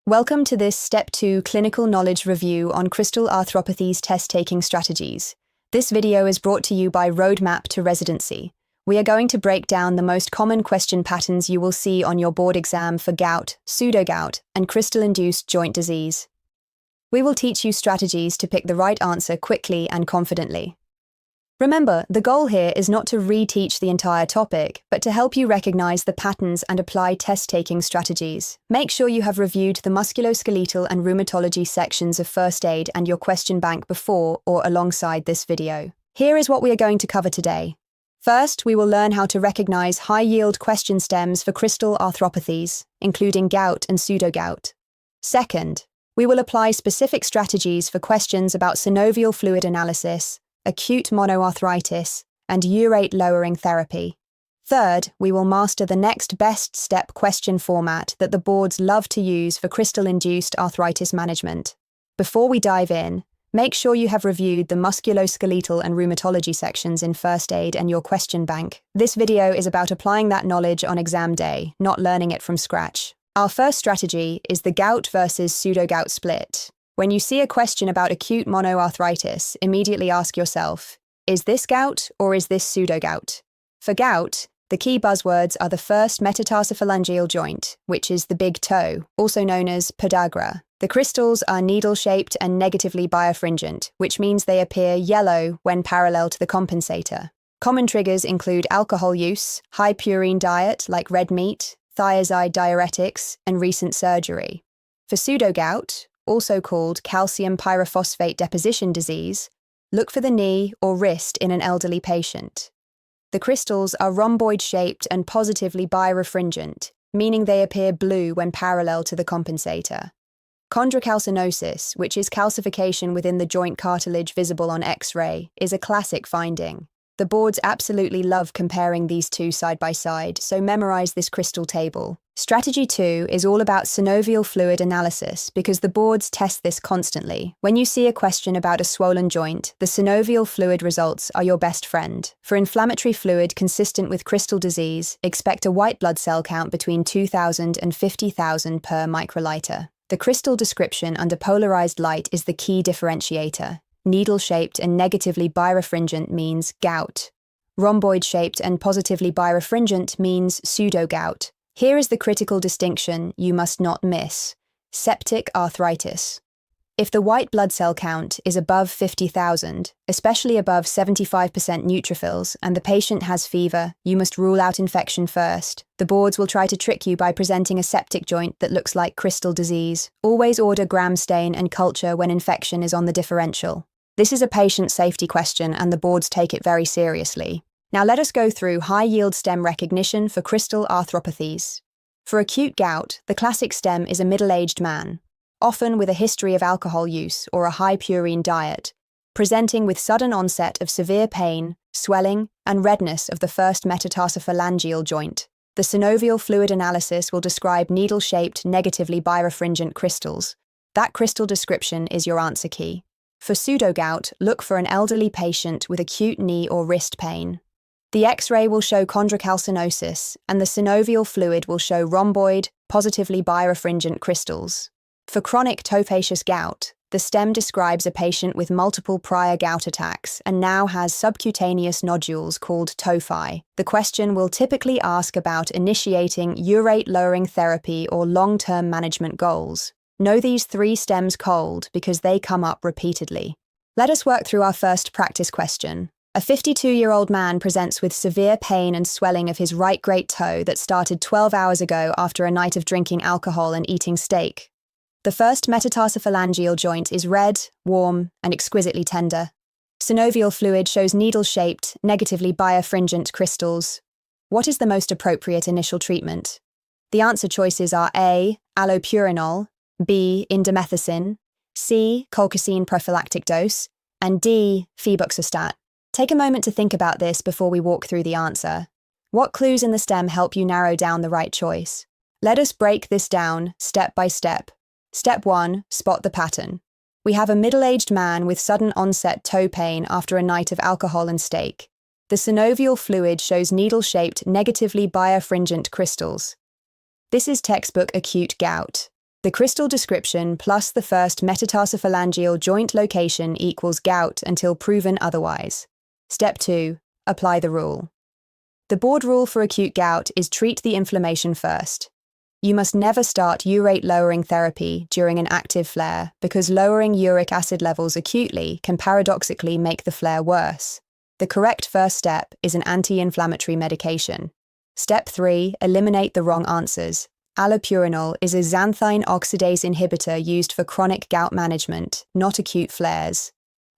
Welcome to this Step 2 clinical knowledge review on Crystal Arthropathies test-taking strategies. This video is brought to you by Roadmap to Residency. We are going to break down the most common question patterns you will see on your board exam for gout, pseudogout, and crystal-induced joint disease. We will teach you strategies to pick the right answer quickly and confidently. Remember, the goal here is not to reteach the entire topic, but to help you recognize the patterns and apply test-taking strategies. Make sure you have reviewed the musculoskeletal and rheumatology sections of first aid and your question bank before or alongside this video. Here is what we are going to cover today. First, we will learn how to recognize high-yield question stems for crystal arthropathies, including gout and pseudogout. Second, we will apply specific strategies for questions about synovial fluid analysis, acute monoarthritis, and urate-lowering therapy. Third, we will master the next best step question format that the boards love to use for crystal-induced arthritis management. Before we dive in, make sure you have reviewed the musculoskeletal and rheumatology sections in first aid and your question bank. This video is about applying that knowledge on exam day, not learning it from scratch. Our first strategy is the gout versus pseudogout split. When you see a question about acute monoarthritis, immediately ask yourself, is this gout or is this pseudogout? For gout, the key buzzwords are the first metatarsophalangeal joint, which is the big toe, also known as Podagra. The crystals are needle-shaped and negatively birefringent, which means they appear yellow when parallel to the compensator. Common triggers include alcohol use, high purine diet like red meat, thiazide diuretics, and recent surgery. For pseudogout, also called calcium pyrophosphate deposition disease, look for the knee or wrist in an elderly patient. The crystals are rhomboid-shaped and positively birefringent, meaning they appear blue when parallel to the compensator. Chondrocalcinosis, which is calcification within the joint cartilage visible on X-ray, is a classic finding. The boards absolutely love comparing these two side by side, so memorize this crystal table. Strategy 2 is all about synovial fluid analysis because the boards test this constantly. When you see a question about a swollen joint, the synovial fluid results are your best friend. For inflammatory fluid consistent with crystal disease, expect a white blood cell count between 2,000 and 50,000 per microliter. The crystal description under polarized light is the key differentiator. Needle-shaped and negatively birefringent means gout. Rhomboid-shaped and positively birefringent means pseudogout. Here is the critical distinction you must not miss: septic arthritis. If the white blood cell count is above 50,000, especially above 75% neutrophils, and the patient has fever, you must rule out infection first. The boards will try to trick you by presenting a septic joint that looks like crystal disease. Always order gram stain and culture when infection is on the differential. This is a patient safety question and the boards take it very seriously. Now let us go through high-yield stem recognition for crystal arthropathies. For acute gout, the classic stem is a middle-aged man, often with a history of alcohol use or a high purine diet, presenting with sudden onset of severe pain, swelling, and redness of the first metatarsophalangeal joint. The synovial fluid analysis will describe needle-shaped, negatively birefringent crystals. That crystal description is your answer key. For pseudogout, look for an elderly patient with acute knee or wrist pain. The X-ray will show chondrocalcinosis, and the synovial fluid will show rhomboid, positively birefringent crystals. For chronic tophaceous gout, the stem describes a patient with multiple prior gout attacks and now has subcutaneous nodules called tophi. The question will typically ask about initiating urate-lowering therapy or long-term management goals. Know these three stems cold because they come up repeatedly. Let us work through our first practice question. A 52-year-old man presents with severe pain and swelling of his right great toe that started 12 hours ago after a night of drinking alcohol and eating steak. The first metatarsophalangeal joint is red, warm, and exquisitely tender. Synovial fluid shows needle-shaped, negatively birefringent crystals. What is the most appropriate initial treatment? The answer choices are A, allopurinol, B, indomethacin, C, colchicine prophylactic dose, and D, febuxostat. Take a moment to think about this before we walk through the answer. What clues in the stem help you narrow down the right choice? Let us break this down step by step. Step 1, spot the pattern. We have a middle-aged man with sudden onset toe pain after a night of alcohol and steak. The synovial fluid shows needle-shaped, negatively birefringent crystals. This is textbook acute gout. The crystal description plus the first metatarsophlangeal joint location equals gout until proven otherwise. Step 2. Apply the rule. The board rule for acute gout is treat the inflammation first. You must never start urate-lowering therapy during an active flare because lowering uric acid levels acutely can paradoxically make the flare worse. The correct first step is an anti-inflammatory medication. Step 3. Eliminate the wrong answers. Allopurinol is a xanthine oxidase inhibitor used for chronic gout management, not acute flares.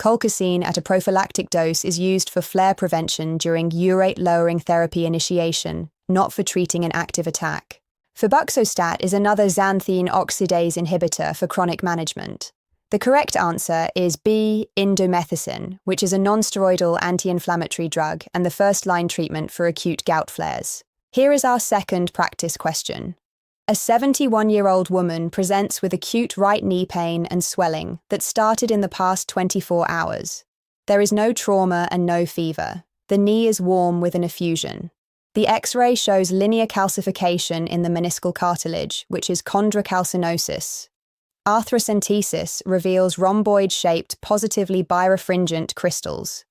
Colchicine at a prophylactic dose is used for flare prevention during urate-lowering therapy initiation, not for treating an active attack. Febuxostat is another xanthine oxidase inhibitor for chronic management. The correct answer is B. Indomethacin, which is a non-steroidal anti-inflammatory drug and the first-line treatment for acute gout flares. Here is our second practice question. A 71-year-old woman presents with acute right knee pain and swelling that started in the past 24 hours. There is no trauma and no fever. The knee is warm with an effusion. The X-ray shows linear calcification in the meniscal cartilage, which is chondrocalcinosis. Arthrocentesis reveals rhomboid-shaped, positively birefringent crystals.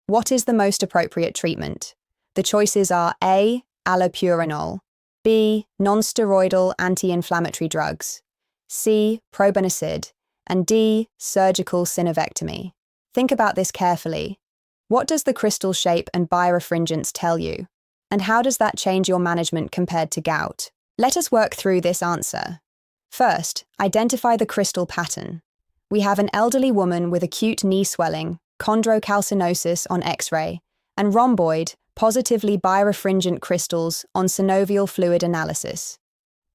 What is the most appropriate treatment? The choices are A. Allopurinol, B. Non-steroidal anti-inflammatory drugs, C. Probenecid, and D. Surgical synovectomy. Think about this carefully. What does the crystal shape and birefringence tell you? And how does that change your management compared to gout? Let us work through this answer. First, identify the crystal pattern. We have an elderly woman with acute knee swelling, chondrocalcinosis on X-ray, and rhomboid, positively birefringent crystals on synovial fluid analysis.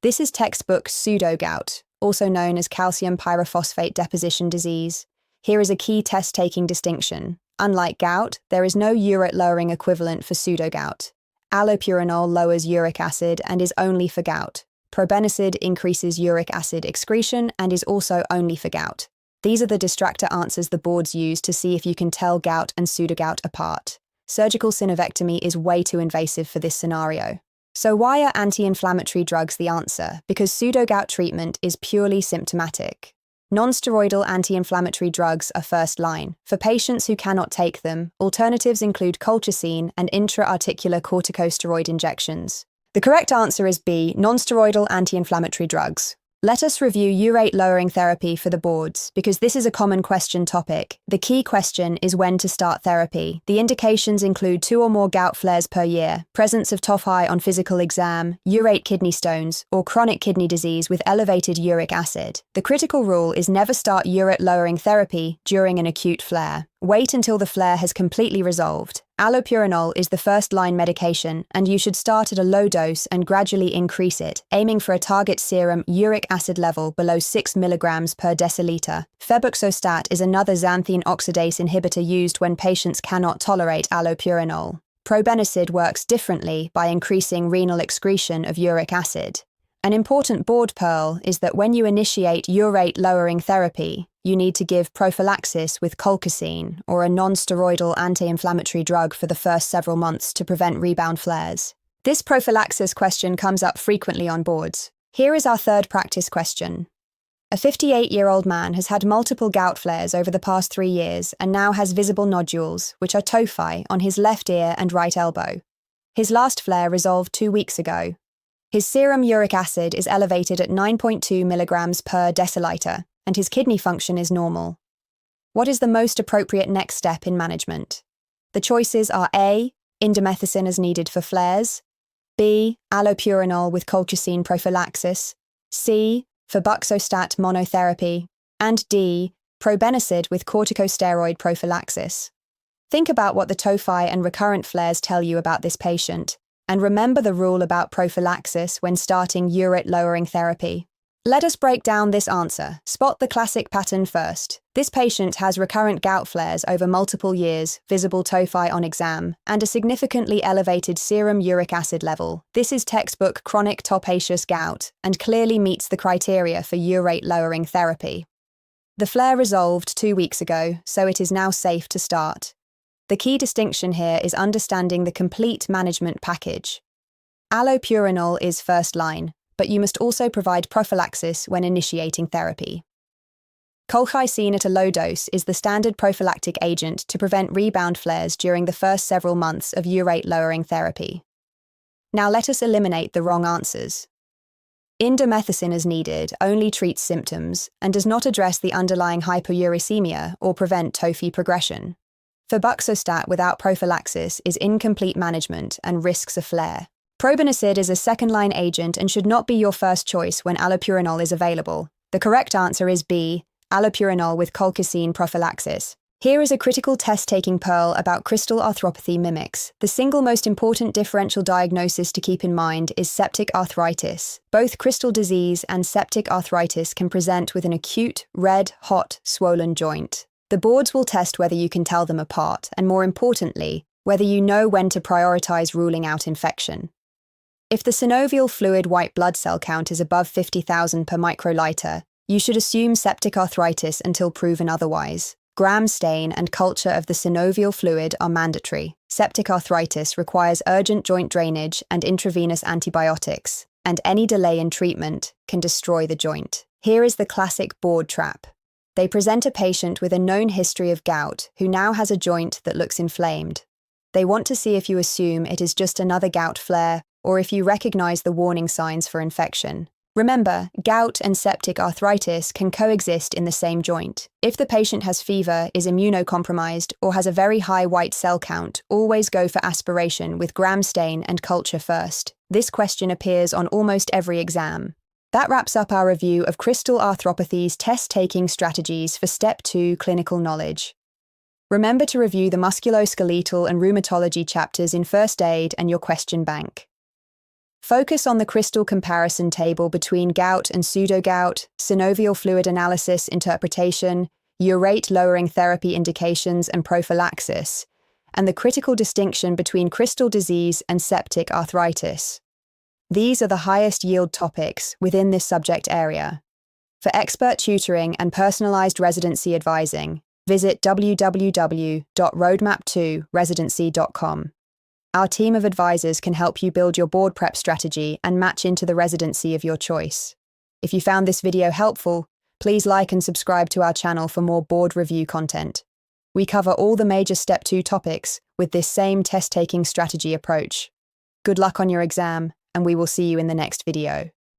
This is textbook Pseudogout, also known as calcium pyrophosphate deposition disease. Here is a key test-taking distinction. Unlike gout, there is no urate-lowering equivalent for Pseudogout. Allopurinol lowers uric acid and is only for gout. Probenecid increases uric acid excretion and is also only for gout. These are the distractor answers the boards use to see if you can tell gout and pseudogout apart. Surgical synovectomy is way too invasive for this scenario. So why are anti-inflammatory drugs the answer? Because pseudogout treatment is purely symptomatic. Non-steroidal anti-inflammatory drugs are first line. For patients who cannot take them, alternatives include colchicine and intra-articular corticosteroid injections. The correct answer is B. Non-steroidal anti-inflammatory drugs. Let us review urate-lowering therapy for the boards, because this is a common question topic. The key question is when to start therapy. The indications include 2 or more gout flares per year, presence of tophi on physical exam, urate kidney stones, or chronic kidney disease with elevated uric acid. The critical rule is never start urate-lowering therapy during an acute flare. Wait until the flare has completely resolved. Allopurinol is the first-line medication, and you should start at a low dose and gradually increase it, aiming for a target serum uric acid level below 6 mg per deciliter. Febuxostat is another xanthine oxidase inhibitor used when patients cannot tolerate allopurinol. Probenecid works differently by increasing renal excretion of uric acid. An important board pearl is that when you initiate urate-lowering therapy, you need to give prophylaxis with colchicine or a non-steroidal anti-inflammatory drug for the first several months to prevent rebound flares. This prophylaxis question comes up frequently on boards. Here is our third practice question. A 58-year-old man has had multiple gout flares over the past 3 years and now has visible nodules, which are tophi, on his left ear and right elbow. His last flare resolved 2 weeks ago. His serum uric acid is elevated at 9.2 mg per deciliter, and his kidney function is normal. What is the most appropriate next step in management? The choices are A. Indomethacin as needed for flares, B. Allopurinol with colchicine prophylaxis, C. Febuxostat monotherapy, and D. Probenecid with corticosteroid prophylaxis. Think about what the tophi and recurrent flares tell you about this patient, and remember the rule about prophylaxis when starting urate-lowering therapy. Let us break down this answer. Spot the classic pattern first. This patient has recurrent gout flares over multiple years, visible tophi on exam, and a significantly elevated serum uric acid level. This is textbook chronic tophaceous gout, and clearly meets the criteria for urate-lowering therapy. The flare resolved 2 weeks ago, so it is now safe to start. The key distinction here is understanding the complete management package. Allopurinol is first line, but you must also provide prophylaxis when initiating therapy. Colchicine at a low dose is the standard prophylactic agent to prevent rebound flares during the first several months of urate-lowering therapy. Now let us eliminate the wrong answers. Indomethacin as needed only treats symptoms and does not address the underlying hyperuricemia or prevent tophi progression. Febuxostat without prophylaxis is incomplete management and risks a flare. Probenecid is a second-line agent and should not be your first choice when allopurinol is available. The correct answer is B, allopurinol with colchicine prophylaxis. Here is a critical test-taking pearl about crystal arthropathy mimics. The single most important differential diagnosis to keep in mind is septic arthritis. Both crystal disease and septic arthritis can present with an acute, red, hot, swollen joint. The boards will test whether you can tell them apart, and more importantly, whether you know when to prioritize ruling out infection. If the synovial fluid white blood cell count is above 50,000 per microliter, you should assume septic arthritis until proven otherwise. Gram stain and culture of the synovial fluid are mandatory. Septic arthritis requires urgent joint drainage and intravenous antibiotics, and any delay in treatment can destroy the joint. Here is the classic board trap. They present a patient with a known history of gout who now has a joint that looks inflamed. They want to see if you assume it is just another gout flare or if you recognize the warning signs for infection. Remember, gout and septic arthritis can coexist in the same joint. If the patient has fever, is immunocompromised, or has a very high white cell count, always go for aspiration with gram stain and culture first. This question appears on almost every exam. That wraps up our review of Crystal Arthropathies test-taking strategies for Step 2 clinical knowledge. Remember to review the musculoskeletal and rheumatology chapters in First Aid and your question bank. Focus on the crystal comparison table between gout and pseudogout, synovial fluid analysis interpretation, urate-lowering therapy indications and prophylaxis, and the critical distinction between crystal disease and septic arthritis. These are the highest yield topics within this subject area. For expert tutoring and personalized residency advising, visit www.roadmap2residency.com. Our team of advisors can help you build your board prep strategy and match into the residency of your choice. If you found this video helpful, please like and subscribe to our channel for more board review content. We cover all the major Step 2 topics with this same test-taking strategy approach. Good luck on your exam, and we will see you in the next video.